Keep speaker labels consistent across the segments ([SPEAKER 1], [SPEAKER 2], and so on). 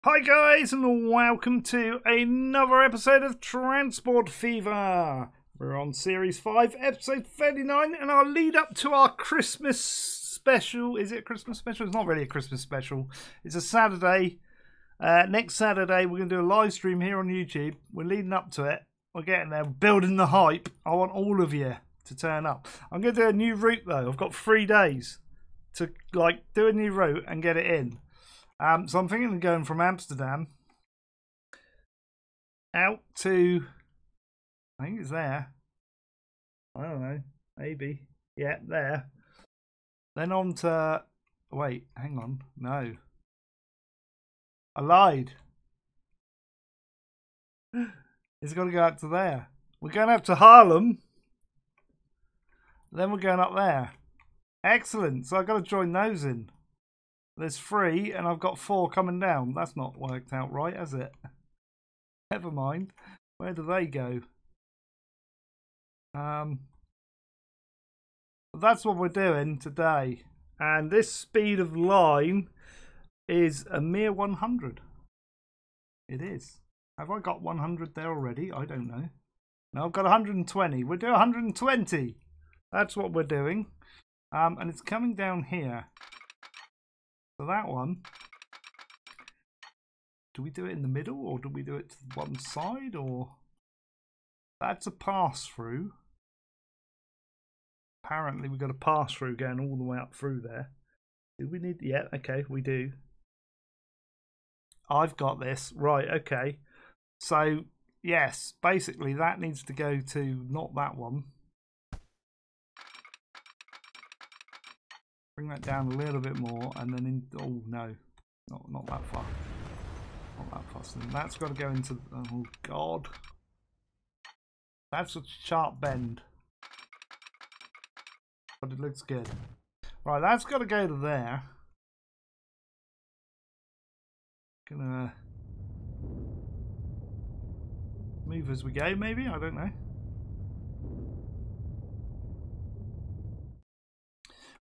[SPEAKER 1] Hi guys, and welcome to another episode of Transport Fever. We're on Series 5, Episode 39, and our lead up to our Christmas special. Is it a Christmas special? It's not really a Christmas special. It's a Saturday. Next Saturday, we're going to do a live stream here on YouTube. We're leading up to it. We're getting there. We're building the hype. I want all of you to turn up. I'm going to do a new route, though. I've got 3 days to do a new route and get it in. So I'm thinking of going from Amsterdam out to, I think it's there. I don't know, maybe. Yeah, there. Then on to, wait, hang on, no. I lied. It's got to go out to there. We're going up to Haarlem. Then we're going up there. Excellent. So I've got to join those in. There's 3 and I've got 4 coming down. That's not worked out right, has it? Never mind. Where do they go? That's what we're doing today. And this speed of line is a mere 100. It is. Have I got 100 there already? I don't know. No, I've got 120. We'll do 120. That's what we're doing. And it's coming down here. So that one, do we do it in the middle or do we do it to one side, or that's a pass through? Apparently we've got a pass through going all the way up through there. Do we need, yeah, okay, we do. I've got this, right, okay. So yes, basically that needs to go to not that one. Bring that down a little bit more, and then in. Oh no, not that far. Not that far. So that's got to go into. Oh god, that's a sharp bend, but it looks good. Right, that's got to go to there. Gonna move as we go, maybe. I don't know.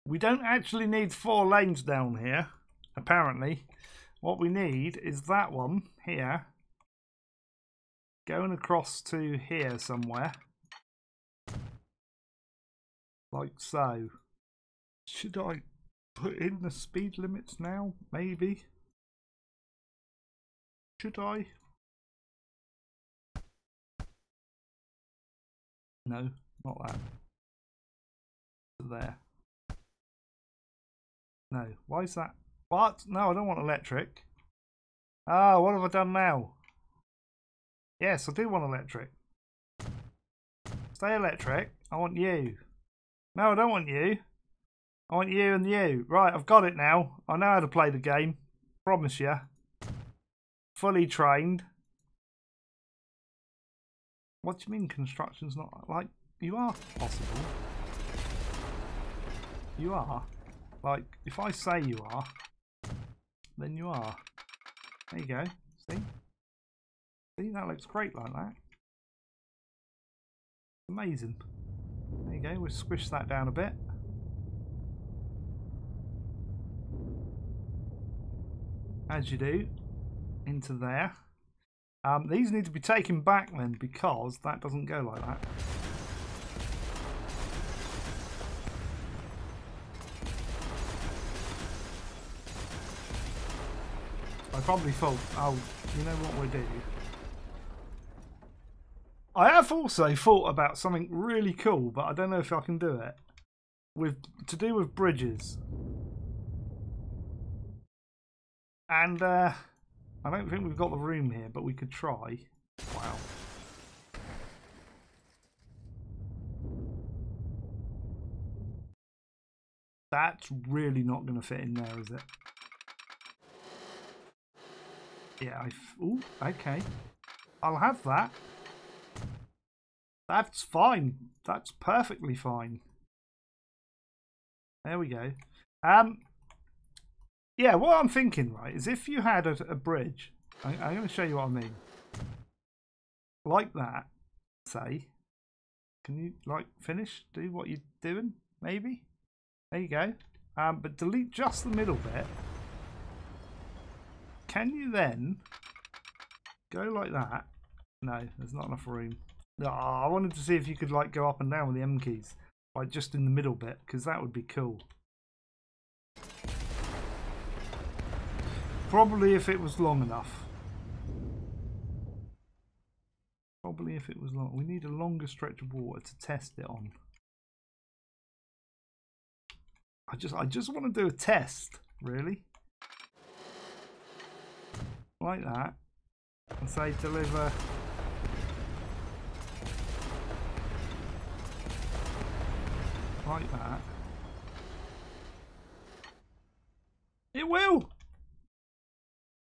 [SPEAKER 1] We don't actually need 4 lanes down here, apparently. What we need is that one here, going across to here somewhere. Like so. Should I put in the speed limits now? Maybe. Should I? No, not that. There. No, why is that? What? No, I don't want electric. Ah, what have I done now? Yes, I do want electric. Stay electric. I want you. No, I don't want you. I want you and you. Right, I've got it now. I know how to play the game. Promise you. Fully trained. What do you mean construction's not like? You are possible. You are. Like, if I say you are, then you are. There you go. See? See, that looks great like that. Amazing. There you go. We'll squish that down a bit. As you do. Into there. These need to be taken back then, because that doesn't go like that. I probably thought, oh, you know what we'll do? I have also thought about something really cool, but I don't know if I can do it. To do with bridges. And I don't think we've got the room here, but we could try. Wow. That's really not going to fit in there, is it? Yeah, ooh, okay. I'll have that. That's fine. That's perfectly fine. There we go. Yeah, what I'm thinking, right, is if you had a bridge, I'm going to show you what I mean. Like that, say. Can you, like, finish? Do what you're doing, maybe? There you go. But delete just the middle bit. can you then go like that? No, there's not enough room. Oh, I wanted to see if you could like go up and down with the M keys, like just in the middle bit, because that would be cool. Probably if it was long enough. Probably if it was long. We need a longer stretch of water to test it on. I just want to do a test, really. Like that. And say deliver. Like that. It will!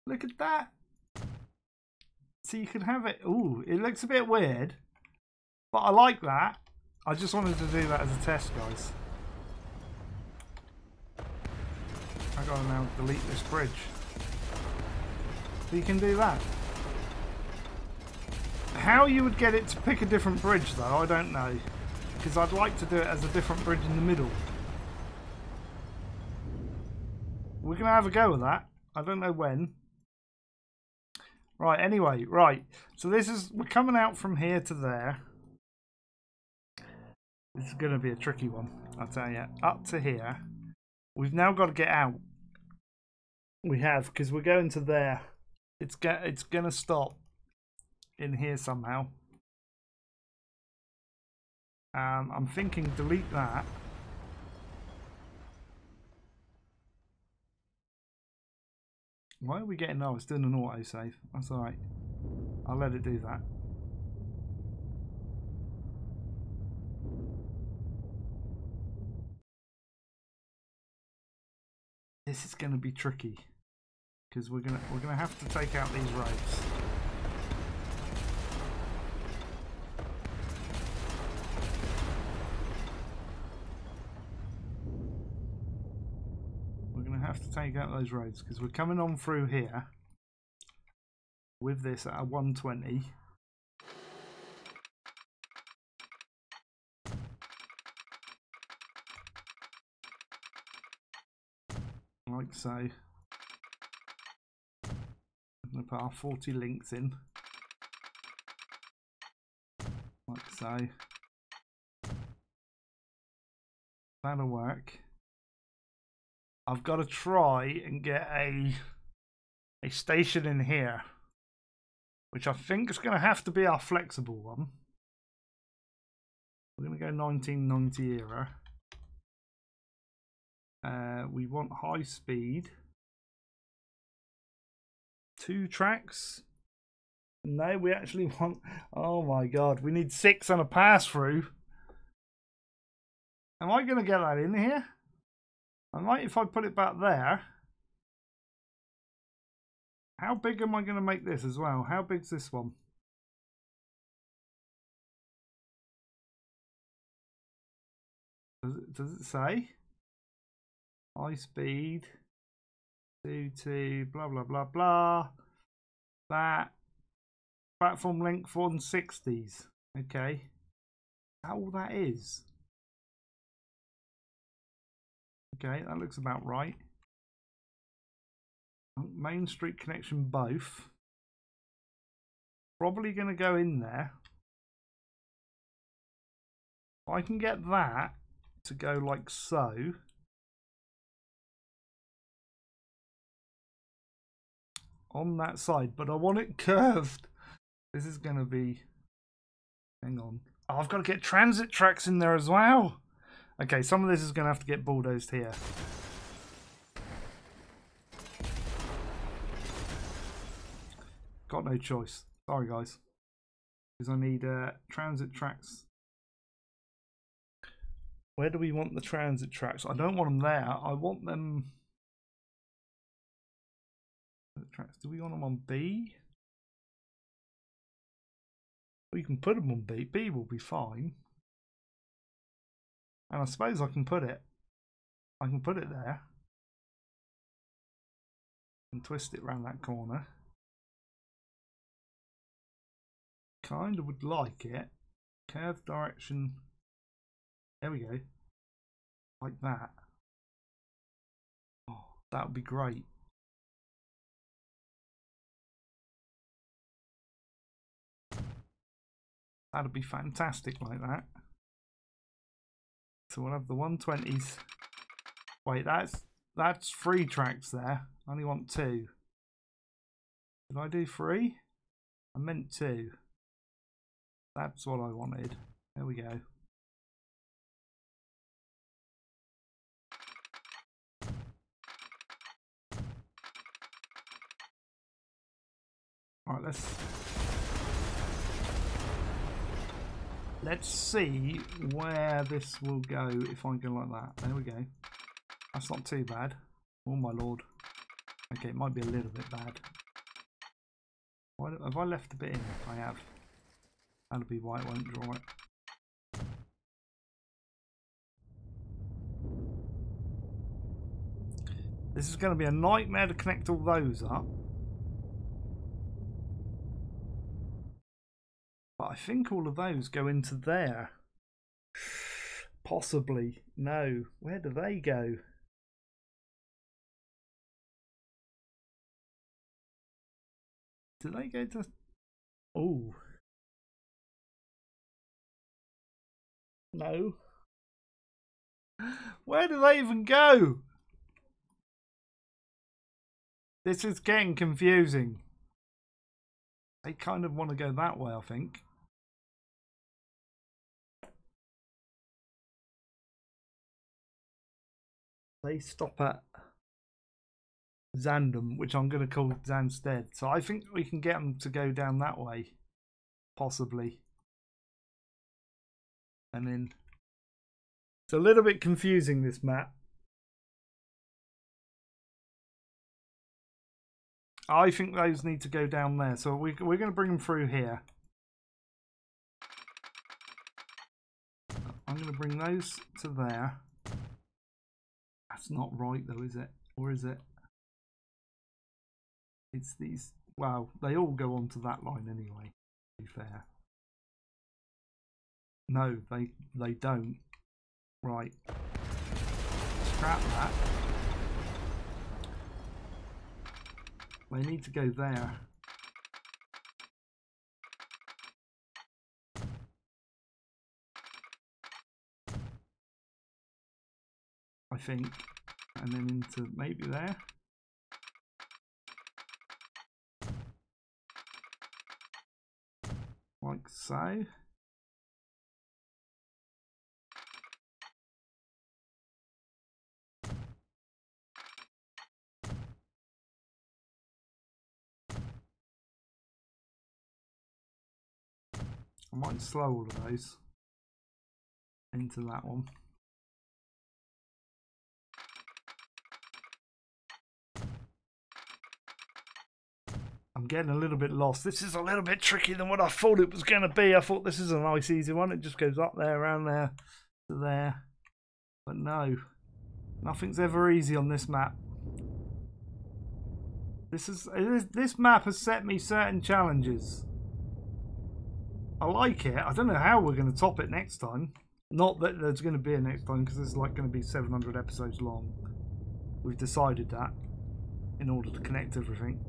[SPEAKER 1] Look at that. So you can have it. Ooh, it looks a bit weird. But I like that. I just wanted to do that as a test, guys. I gotta now delete this bridge. So you can do that. How you would get it to pick a different bridge, though, I don't know. Because I'd like to do it as a different bridge in the middle. We're going to have a go with that. I don't know when. Right, anyway, right. So this is, we're coming out from here to there. This is going to be a tricky one, I'll tell you. Up to here. We've now got to get out. We have, because we're going to there. It's going to stop in here somehow. I'm thinking delete that. Why are we getting... Oh, it's doing an autosave. That's alright. I'll let it do that. This is going to be tricky. Because we're gonna have to take out these roads. Have to take out those roads because we're coming on through here with this at a 120. Like so. I'm going to put our 40 links in. Like so. That'll work. I've got to try and get a station in here, which I think is going to have to be our flexible one. We're going to go 1990 era. We want high speed. 2 tracks. No, we actually want... Oh my god, we need 6 on a pass through. Am I going to get that in here? I might if I put it back there. How big am I going to make this as well? How big's this one? Does it say? High speed. 2 blah blah blah blah. That. Platform length 160s. Okay. How all that is. Okay, that looks about right. Main street connection both. Probably going to go in there. I can get that to go like so. On that side, but I want it curved. This is going to be... Hang on. Oh, I've got to get transit tracks in there as well. Okay, some of this is going to have to get bulldozed here. Got no choice. Sorry, guys. Because I need transit tracks. Where do we want the transit tracks? I don't want them there. I want them... Tracks. Do we want them on B? We can put them on B. B will be fine. And I suppose I can put it there. And twist it around that corner. Kind of would like it. Curve direction. There we go. Like that. Oh, that would be great. That'd be fantastic like that. So we'll have the 120s. Wait, that's 3 tracks there. I only want 2. Did I do 3? I meant 2. That's what I wanted. There we go. Alright, let's see where this will go if I go like that. There we go. That's not too bad. Oh my lord. Okay, it might be a little bit bad. Why have I left a bit in? I have. That'll be why it won't draw it. This is going to be a nightmare to connect all those up. But I think all of those go into there. Possibly. No. Where do they go? Do they go to... Oh. No. Where do they even go? This is getting confusing. They kind of want to go that way, I think. They stop at Zandam, which I'm going to call Zanstead. So I think we can get them to go down that way. Possibly. And then... It's a little bit confusing, this map. I think those need to go down there. So we're going to bring them through here. I'm going to bring those to there. That's not right though, is it? Or is it? It's these... Wow, they all go onto that line anyway, to be fair. No, they don't. Right. Scrap that. They need to go there. I think. And then into maybe there. Like so. I might slow all of those into that one. I'm getting a little bit lost. This is a little bit trickier than what I thought it was going to be. I thought this is a nice easy one. It just goes up there, around there, to there. But no, nothing's ever easy on this map. This map has set me certain challenges. I like it. I don't know how we're going to top it next time. Not that there's going to be a next time, because it's like going to be 700 episodes long. We've decided that in order to connect everything,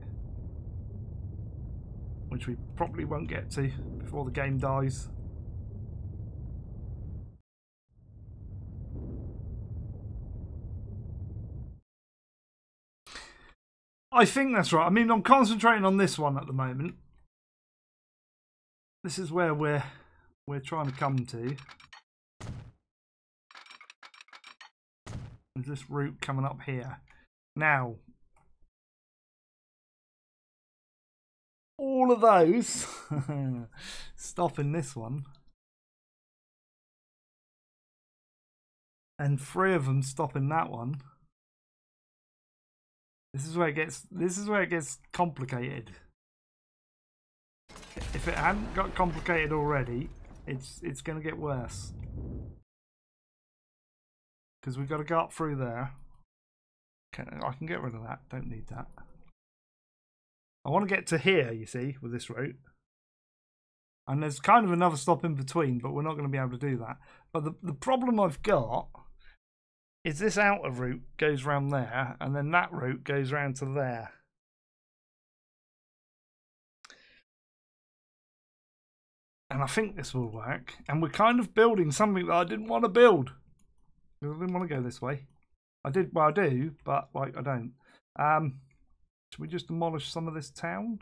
[SPEAKER 1] which we probably won't get to before the game dies. I think that's right. I mean, I'm concentrating on this one at the moment. This is where we're trying to come to. There's this route coming up here. Now, all of those stopping this one, and 3 of them stopping that one. This is where it gets complicated. If it hadn't got complicated already, it's going to get worse. Because we've got to go up through there. Okay, I can get rid of that. Don't need that. I want to get to here, you see, with this route. And there's kind of another stop in between, but we're not going to be able to do that. But the problem I've got is this outer route goes round there, and then that route goes round to there. And I think this will work. And we're kind of building something that I didn't want to build. I didn't want to go this way. I did, well I do, but like I don't. Should we just demolish some of this town?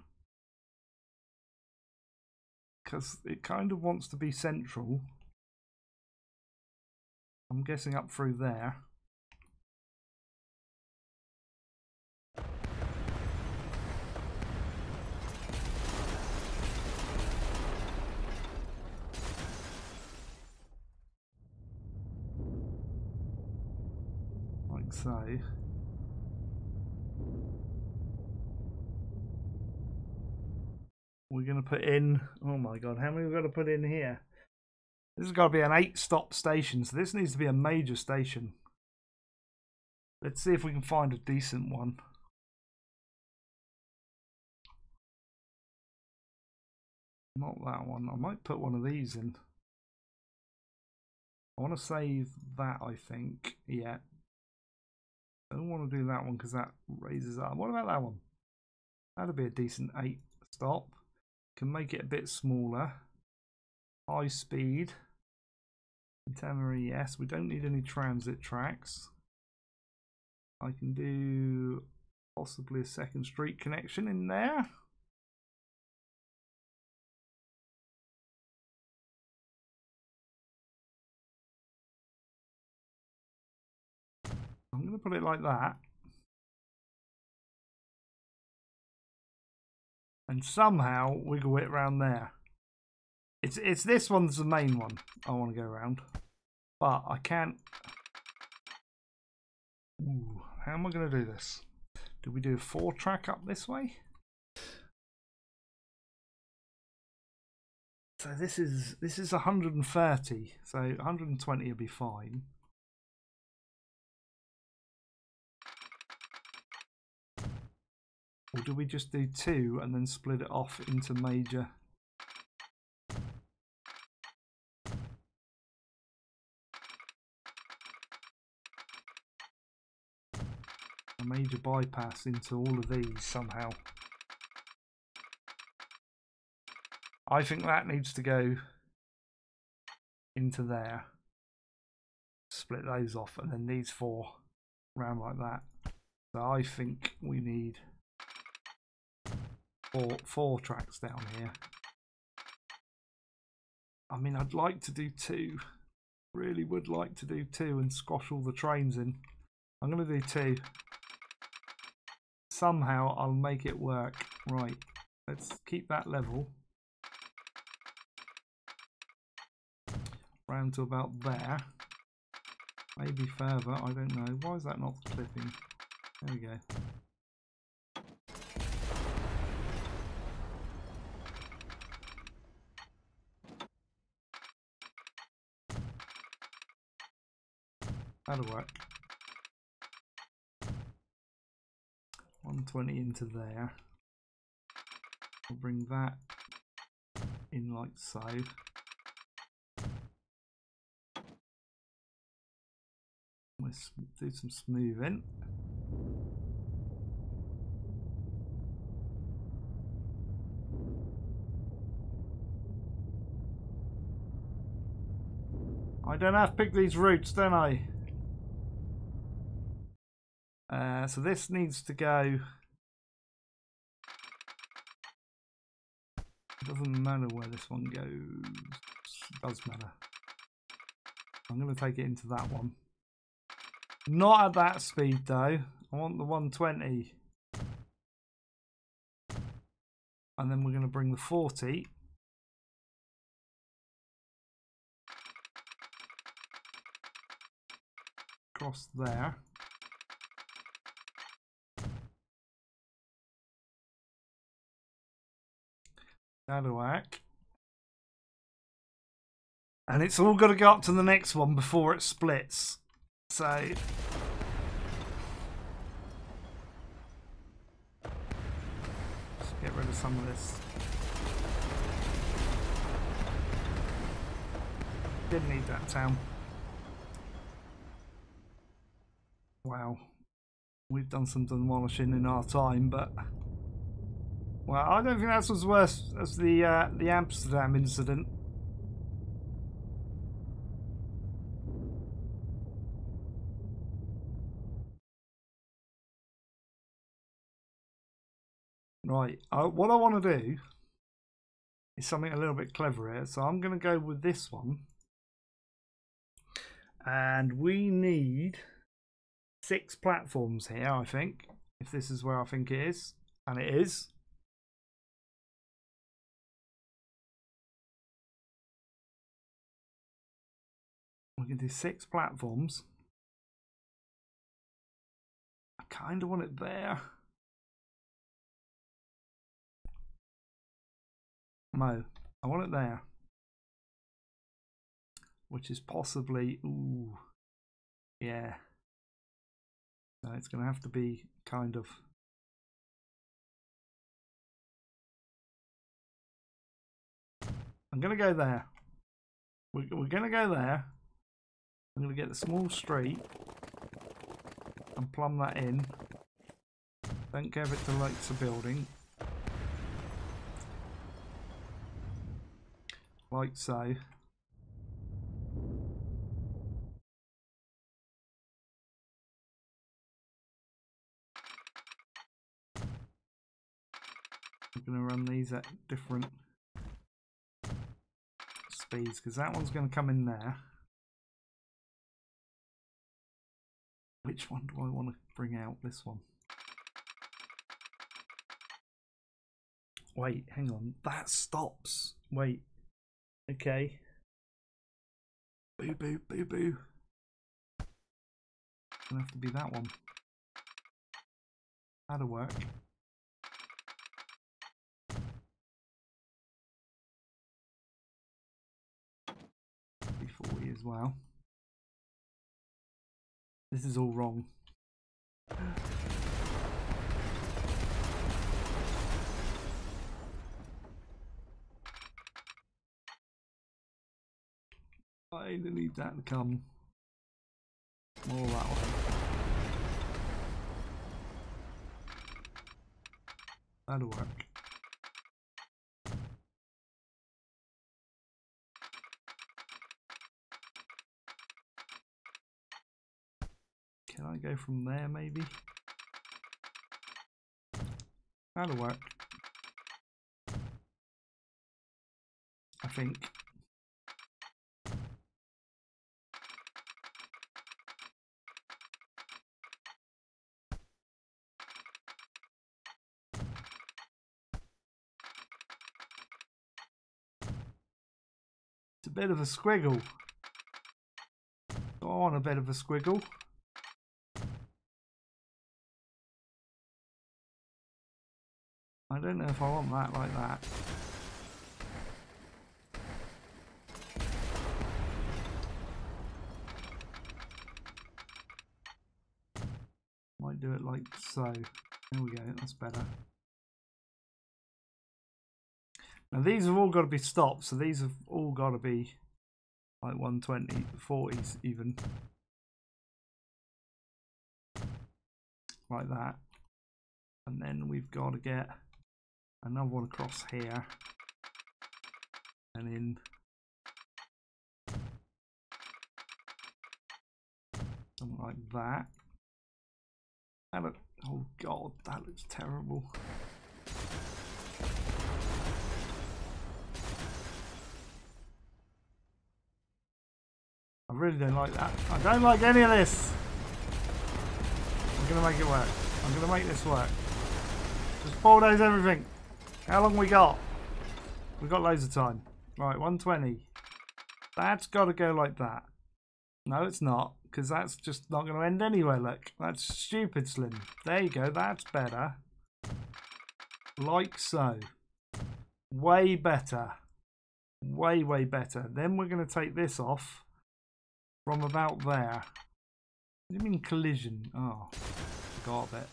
[SPEAKER 1] Because it kind of wants to be central. I'm guessing up through there. Like so. We're going to put in, oh my god, how many are we going to put in here? This has got to be an 8-stop station, so this needs to be a major station. Let's see if we can find a decent one. Not that one. I might put one of these in. I want to save that, I think. Yeah. I don't want to do that one because that raises up. What about that one? That'd be a decent 8-stop. Can make it a bit smaller. High speed. Contemporary, yes. We don't need any transit tracks. I can do possibly a second street connection in there. I'm going to put it like that. And somehow wiggle it around there. It's this one's the main one I want to go around. But I can't. Ooh, how am I going to do this? Do we do a 4-track up this way? So this is 130. So 120 will be fine. Or do we just do 2 and then split it off into major? A major bypass into all of these somehow. I think that needs to go into there. Split those off and then these 4 round like that. So I think we need 4 tracks down here. I mean, I'd like to do 2. Really would like to do 2 and squash all the trains in. I'm going to do 2. Somehow I'll make it work. Right, let's keep that level. Round to about there. Maybe further, I don't know. Why is that not clipping? There we go. That'll work. 120 into there. I'll bring that in like so. Let's do some smoothing. I don't have to pick these routes, don't I? So this needs to go. It doesn't matter where this one goes. It does matter. I'm going to take it into that one. Not at that speed though. I want the 120. And then we're going to bring the 40. Across there. That'll work. And it's all got to go up to the next one before it splits. So let's get rid of some of this. Didn't need that town. Wow. We've done some demolishing in our time, but well, I don't think that's as worse as the Amsterdam incident. Right, what I want to do is something a little bit clever here. So I'm going to go with this one. And we need 6 platforms here, I think. If this is where I think it is. And it is. We can do 6 platforms. I kind of want it there. No, I want it there. Which is possibly, ooh, yeah. So it's going to have to be kind of. I'm going to go there. We're going to go there. I'm going to get the small street and plumb that in. Don't give it to lights a building. Like so. I'm going to run these at different speeds because that one's going to come in there. Which one do I want to bring out? This one. Wait, hang on. That stops. Wait. Okay. Boo, boo, boo, boo. Gonna have to be that one. That'll work. Be 40 as well. This is all wrong. I need that to come more that way. That'll work. Can I go from there maybe? That'll work. I think. It's a bit of a squiggle. Go on, a bit of a squiggle. I don't know if I want that like that. Might do it like so. There we go, that's better. Now these have all got to be stopped, so these have all got to be like 120, 40s even. Like that. And then we've got to get another one across here. And in. Something like that. That look, oh god, that looks terrible. I really don't like that. I don't like any of this. I'm going to make it work. I'm going to make this work. Just bulldoze everything. How long we got? We've got loads of time. Right, 120. That's got to go like that. No, it's not. Because that's just not going to end anyway, look. That's stupid, Slim. There you go. That's better. Like so. Way better. Way, way better. Then we're going to take this off. From about there. What do you mean collision? Oh, forgot a bit.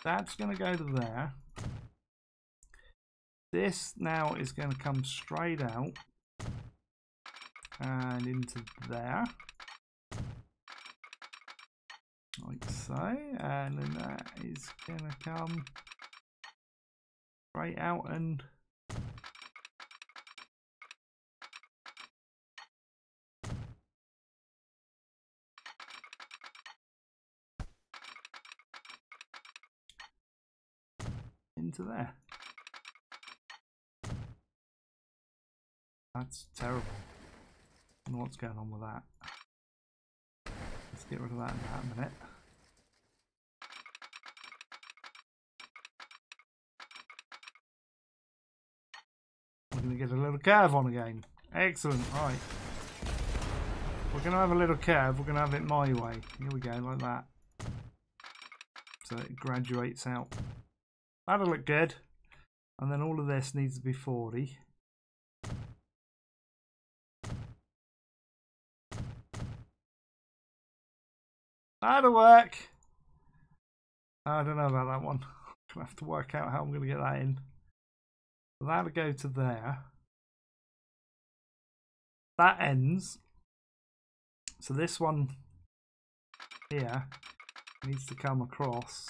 [SPEAKER 1] That's going to go to there. This now is going to come straight out. And into there. Like so. And then that is going to come straight out and... into there. That's terrible. I don't know what's going on with that. Let's get rid of that in a minute. We're going to get a little curve on again. Excellent. Right. We're going to have a little curve. We're going to have it my way. Here we go, like that. So it graduates out. That'll look good. And then all of this needs to be 40. That'll work. I don't know about that one. I'm going to have to work out how I'm going to get that in. So that'll go to there. That ends. So this one here needs to come across.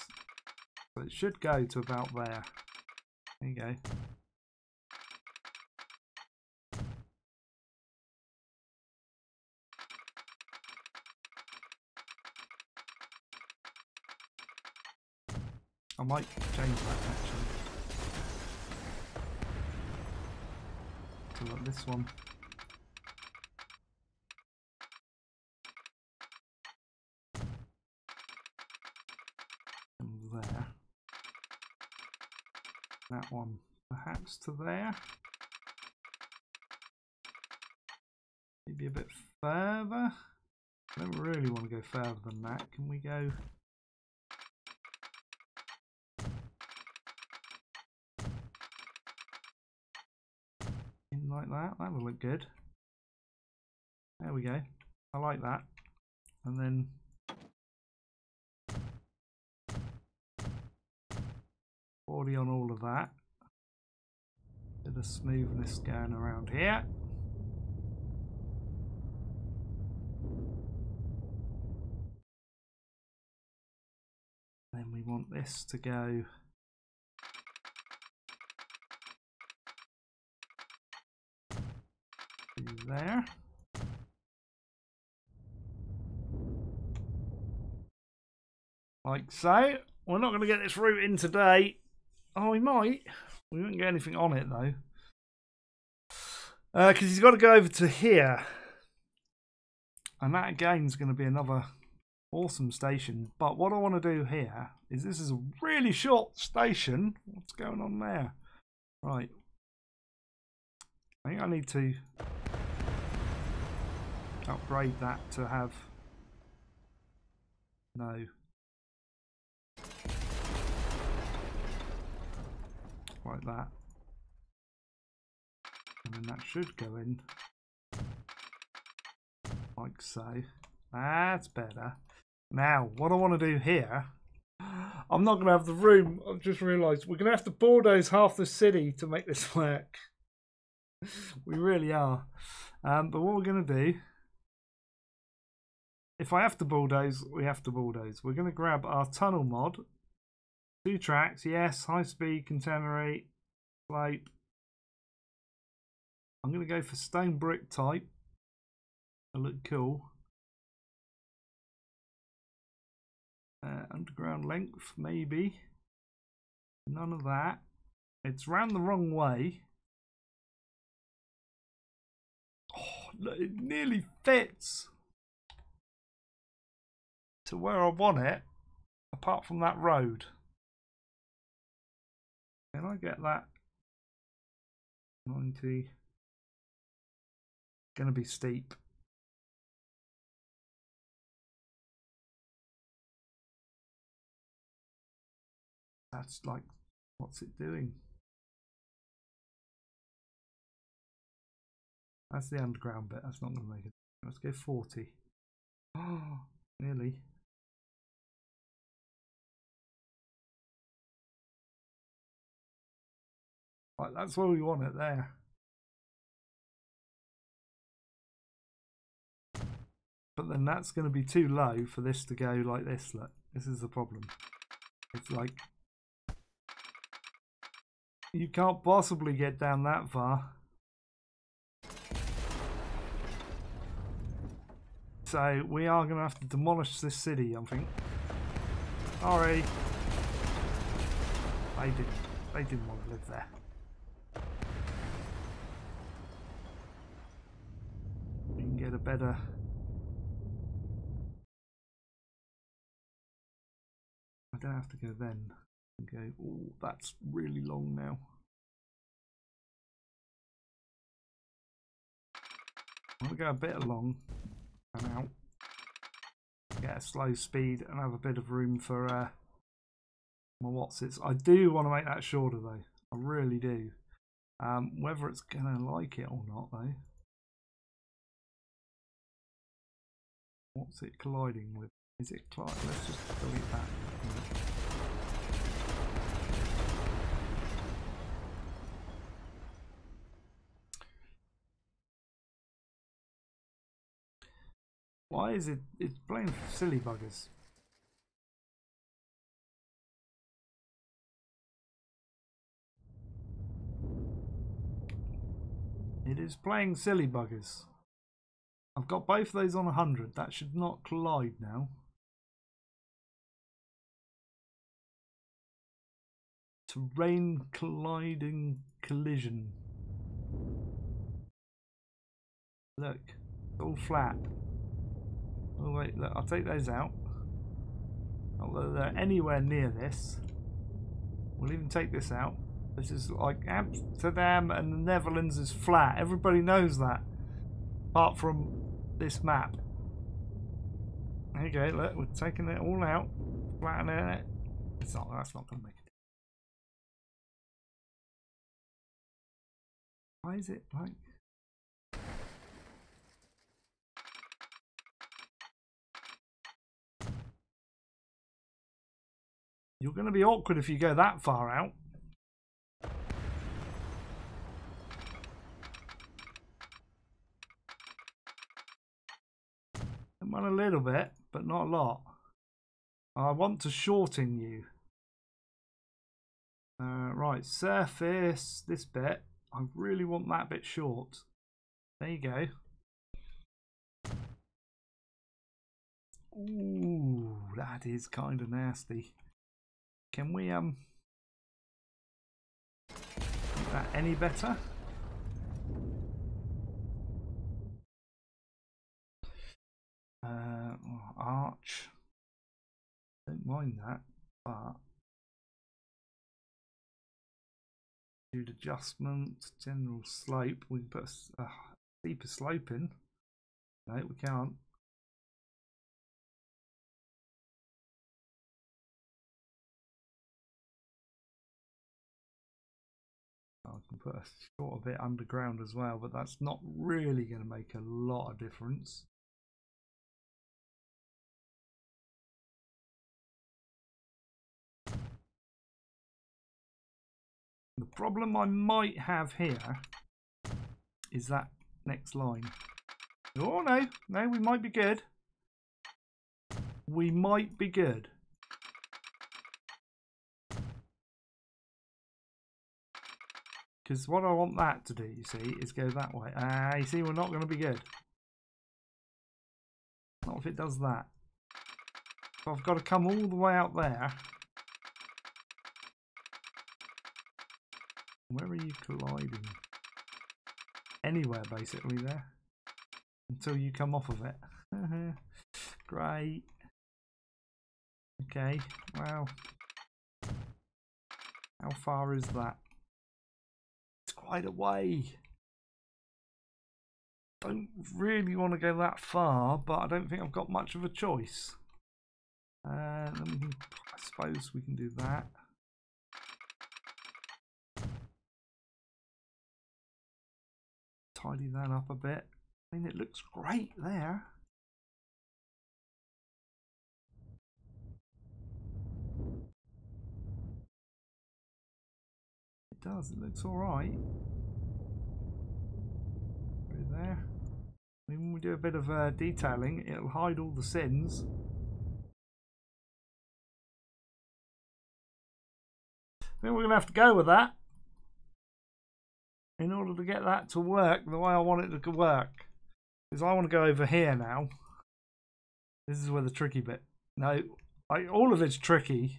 [SPEAKER 1] So it should go to about there. There you go. I might change that actually. So like this one. And there. That one perhaps to there. Maybe a bit further. I don't really want to go further than that. Can we go? In like that. That'll look good. There we go. I like that. And then on all of that. Bit of smoothness going around here. Then we want this to go to there. Like so. We're not going to get this route in today. Oh, we might. We won't get anything on it though. Because he's got to go over to here. And that again is going to be another awesome station. But what I want to do here is this is a really short station. What's going on there? Right. I think I need to upgrade that to have no. Like that. And then that should go in like so. That's better. Now, what I want to do here, I'm not going to have the room. I've just realised we're going to have to bulldoze half the city to make this work. We really are. But what we're going to do, if I have to bulldoze, we have to bulldoze. We're going to grab our tunnel mod. 2 tracks, yes, high speed, container slope. I'm going to go for stone brick type. It'll look cool. Underground length, maybe. None of that. It's round the wrong way. Oh, look, it nearly fits to where I want it, apart from that road. Can I get that? 90. Gonna be steep. That's like, what's it doing? That's the underground bit. That's not gonna make it. Let's go 40. Oh, nearly. Right, that's where we want it there. But then that's going to be too low for this to go like this. Look, this is the problem. It's like you can't possibly get down that far. So we are going to have to demolish this city, I think. Sorry. They didn't want to live there. We can get a better... I don't have to go then. I can go, oh, that's really long now. I'm going to go a bit along and out. Get a slow speed and have a bit of room for my whatsits. I do want to make that shorter though. I really do. Whether it's going to like it or not though. What's it colliding with? Is it colliding? Let's just delete that. Why is it? It's playing silly buggers. It is playing silly buggers. I've got both of those on 100. That should not collide now. Terrain colliding collision. Look, it's all flat. Oh wait, look, I'll take those out. Although they're anywhere near this. We'll even take this out. This is like Amsterdam and the Netherlands is flat. Everybody knows that. Apart from this map. There you go, look, we're taking it all out. Flattening it. It's not, that's not going to make it. Why is it like... You're going to be awkward if you go that far out. Come on a little bit, but not a lot. I want to shorten you. Right, surface, this bit. I really want that bit short. There you go. Ooh, that is kind of nasty. Can we make that any better? Arch. Don't mind that, but do adjustment, general slope. We can put a steeper slope in. No, we can't. I can put a short bit underground as well, but that's not really going to make a lot of difference. The problem I might have here is that next line. Oh no, no, we might be good. We might be good. Because what I want that to do, you see, is go that way. You see, we're not going to be good. Not if it does that. So I've got to come all the way out there. Where are you colliding? Anywhere, basically, there. Until you come off of it. Great. Okay, well. How far is that? It's quite a way. Don't really want to go that far, but I don't think I've got much of a choice. I suppose we can do that. Tidy that up a bit. I mean, it looks great there. It does, it looks alright. Right there. I mean, when we do a bit of detailing, it'll hide all the sins. I think we're going to have to go with that. In order to get that to work the way I want it to work. Because I want to go over here now. This is where the tricky bit. No, all of it's tricky.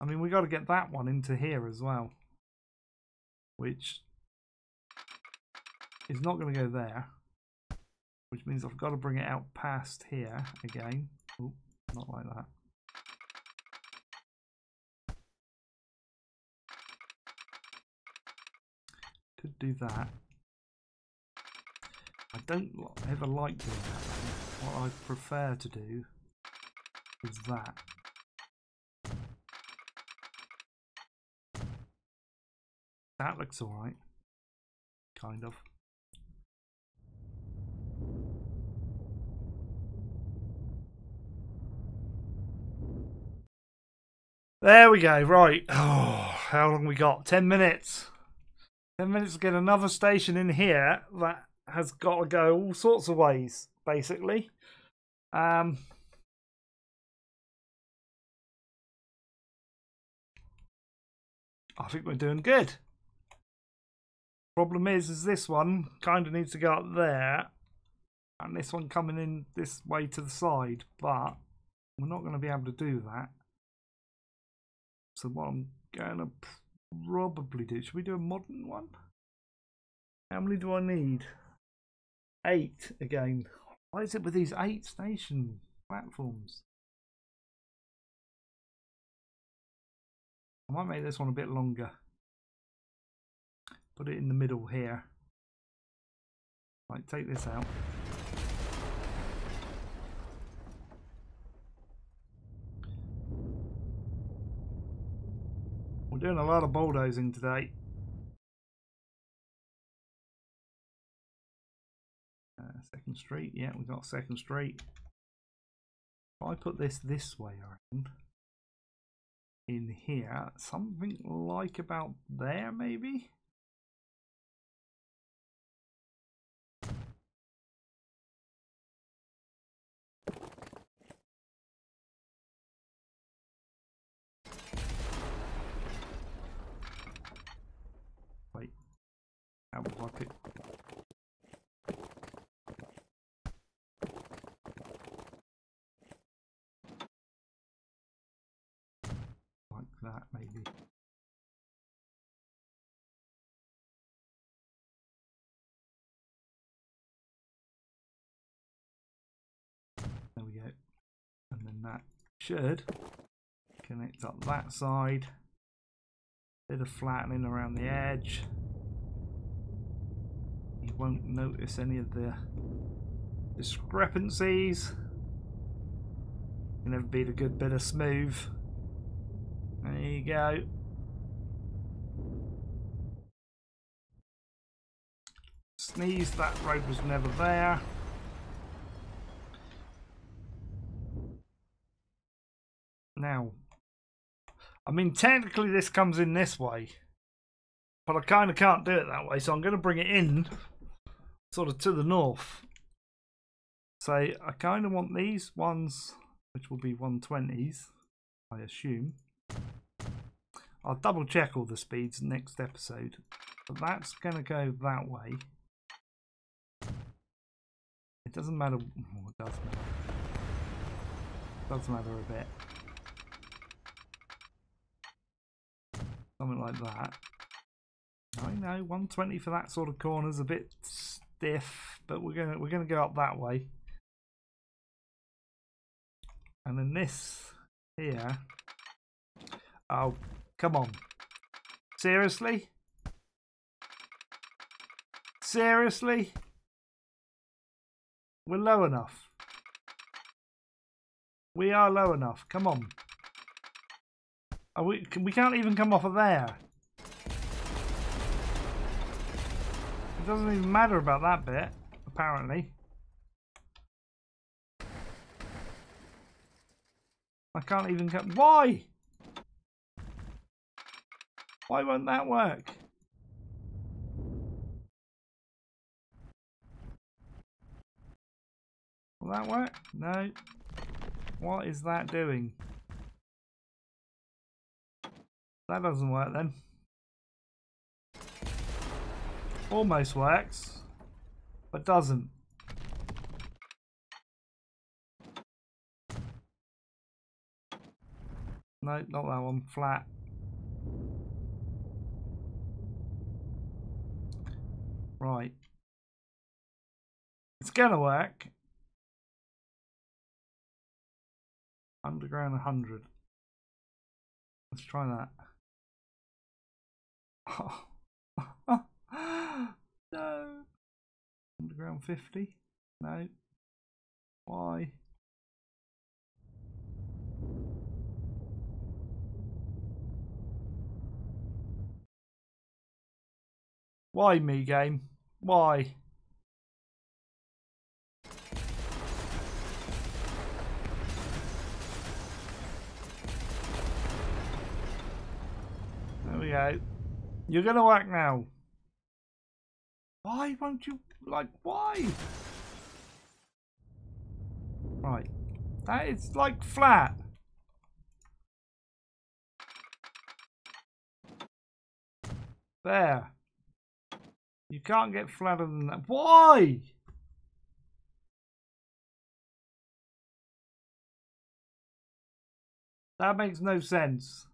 [SPEAKER 1] I mean, we got to get that one into here as well, which is not going to go there, which means I've got to bring it out past here again. Oh, not like that. Could do that. I don't ever like doing that. What I prefer to do is that. That looks alright. Kind of. There we go, right. Oh, how long we got? 10 minutes. 10 minutes to get another station in here that has got to go all sorts of ways, basically. I think we're doing good. Problem is this one kind of needs to go up there, and this one coming in this way to the side, but we're not going to be able to do that. So what I'm going to probably do, should we do a modern one? How many do I need? 8 again. Why is it with these 8 station platforms? I might make this one a bit longer. Put it in the middle here. Right, take this out. We're doing a lot of bulldozing today. Second Street, yeah, we've got Second Street. If I put this way, I reckon, in here, something like about there, maybe? Wait, how would I pick? Like that, maybe. There we go. And then that should connect up that side. Bit of flattening around the edge. You won't notice any of the discrepancies. Can never beat a good bit of smooth. There you go. Sneeze, that road was never there. Now, I mean, technically this comes in this way, but I kind of can't do it that way, so I'm going to bring it in sort of to the north. So I kind of want these ones, which will be 120s, I assume. I'll double check all the speeds next episode, but that's going to go that way. It doesn't matter. Oh, it does matter. It does matter a bit. Something like that. I know 120 for that sort of corner is a bit stiff, but we're gonna go up that way. And then this here. Oh, come on. Seriously? Seriously? We're low enough. We are low enough. Come on. We can't even come off of there. It doesn't even matter about that bit, apparently. I can't even come. Why? Why won't that work? Will that work? No. What is that doing? That doesn't work then. Almost works, but doesn't. No, not that one. Flat. Right. It's gonna work. Underground 100. Let's try that. Oh. No. Underground 50? No. Why? Why me, game? Why? There we go. You're gonna work now. Why won't you? Like, why? Right. That is like flat. There. You can't get flatter than that. Why? That makes no sense.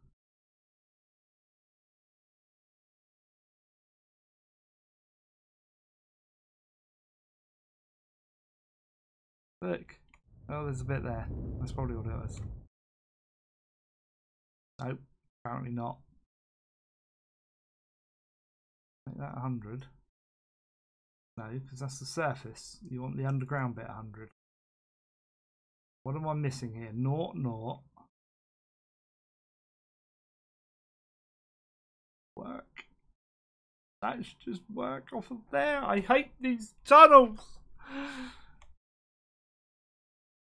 [SPEAKER 1] Look. Oh, there's a bit there. That's probably what it was. Nope. Apparently not. Make that 100. No, because that's the surface. You want the underground bit 100. What am I missing here? Naught, naught. Work. That should just work off of there. I hate these tunnels.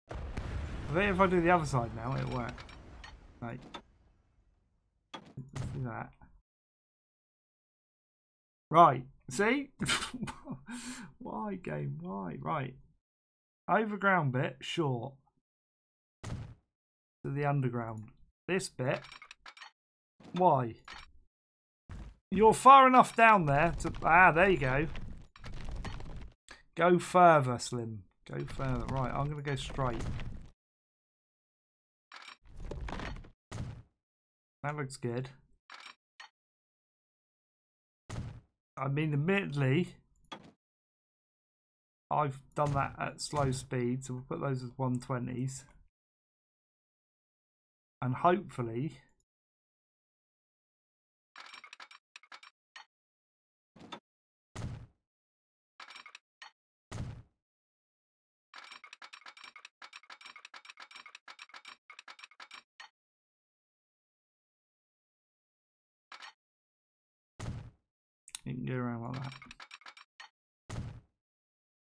[SPEAKER 1] I bet if I do the other side now, it'll work. Right. Let's do that. Right. See? Why, game? Why? Right. Overground bit, short. To the underground. This bit. Why? You're far enough down there to... Ah, there you go. Go further, Slim. Go further. Right, I'm going to go straight. That looks good. I mean, admittedly, I've done that at slow speed, so we'll put those as 120s. And hopefully... you can go around like that.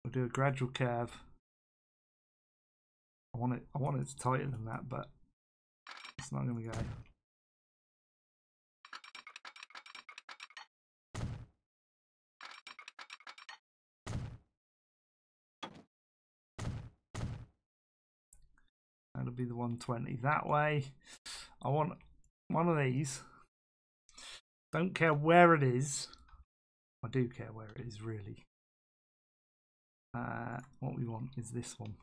[SPEAKER 1] We'll do a gradual curve. I want it tighter than that, but it's not going to go. That'll be the 120. That way, I want one of these. Don't care where it is. I do care where it is, really. What we want is this one.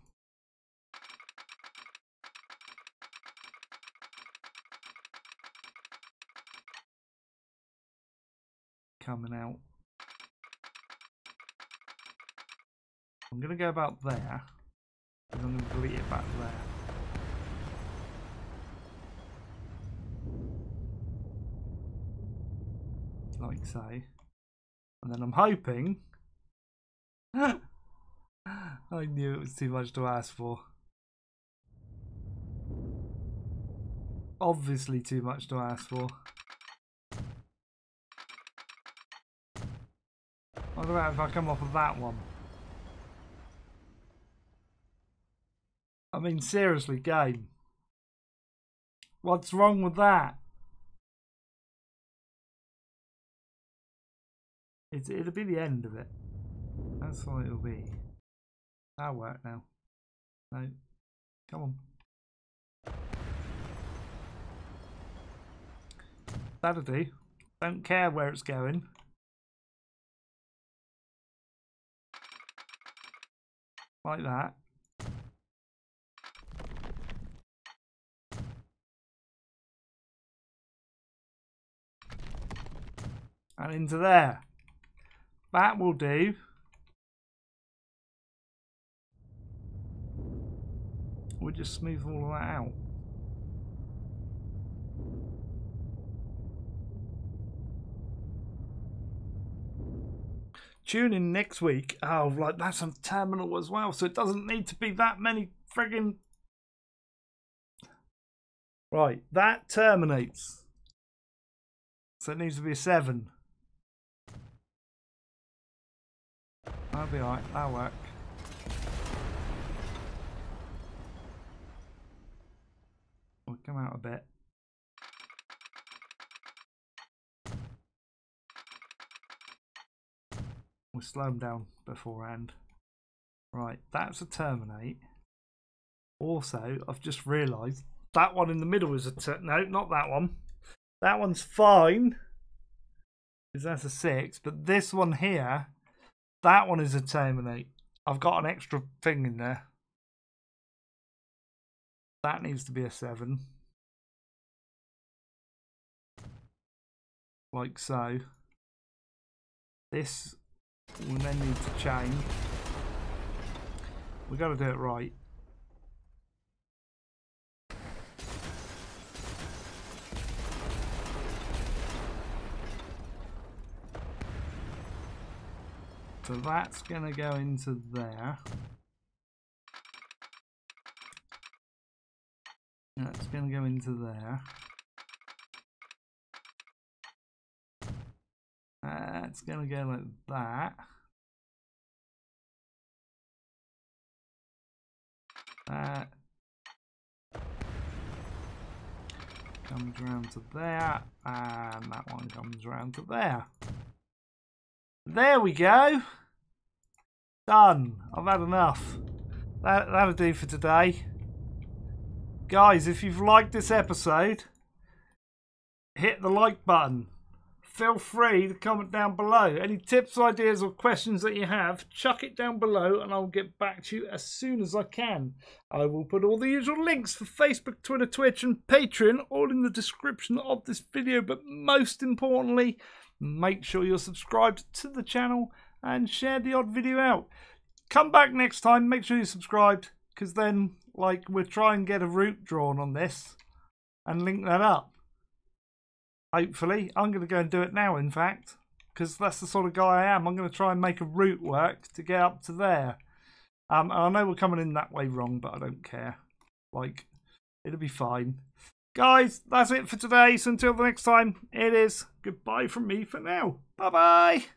[SPEAKER 1] Coming out. I'm going to go about there. Because I'm going to delete it back there. Like so. And then I'm hoping... I knew it was too much to ask for. Obviously too much to ask for. What about if I come off of that one? I mean, seriously, game. What's wrong with that? It'll be the end of it. That's what it'll be. That'll work now. No. Come on. That'll do. Don't care where it's going. Like that. and into there. That will do. We'll just smooth all of that out. Tune in next week. Oh, like that's a terminal as well, so it doesn't need to be that many friggin'. Right, that terminates. So it needs to be a 7. That'll be alright, that'll work. We'll come out a bit. We'll slow them down beforehand. Right, that's a terminate. Also, I've just realised that one in the middle is a no, not that one. That one's fine, because that's a 6. But this one here, that one is a terminate. I've got an extra thing in there. That needs to be a 7. Like so. This will then need to change. We've got to do it right. So that's going to go into there. That's going to go into there. It's going to go like that. That comes around to there, and that one comes around to there. There we go. Done. I've had enough. That'll do for today. Guys, if you've liked this episode, hit the like button. Feel free to comment down below. Any tips, ideas or questions that you have, chuck it down below and I'll get back to you as soon as I can. I will put all the usual links for Facebook, Twitter, Twitch and Patreon all in the description of this video. But most importantly, make sure you're subscribed to the channel and share the odd video out. Come back next time, make sure you're subscribed, because then we'll try and get a route drawn on this and link that up. Hopefully. I'm going to go and do it now, in fact, because that's the sort of guy I am. I'm going to try and make a route work to get up to there. And I know we're coming in that way wrong, but I don't care. It'll be fine. Guys, that's it for today. So until the next time, it is goodbye from me for now. Bye-bye.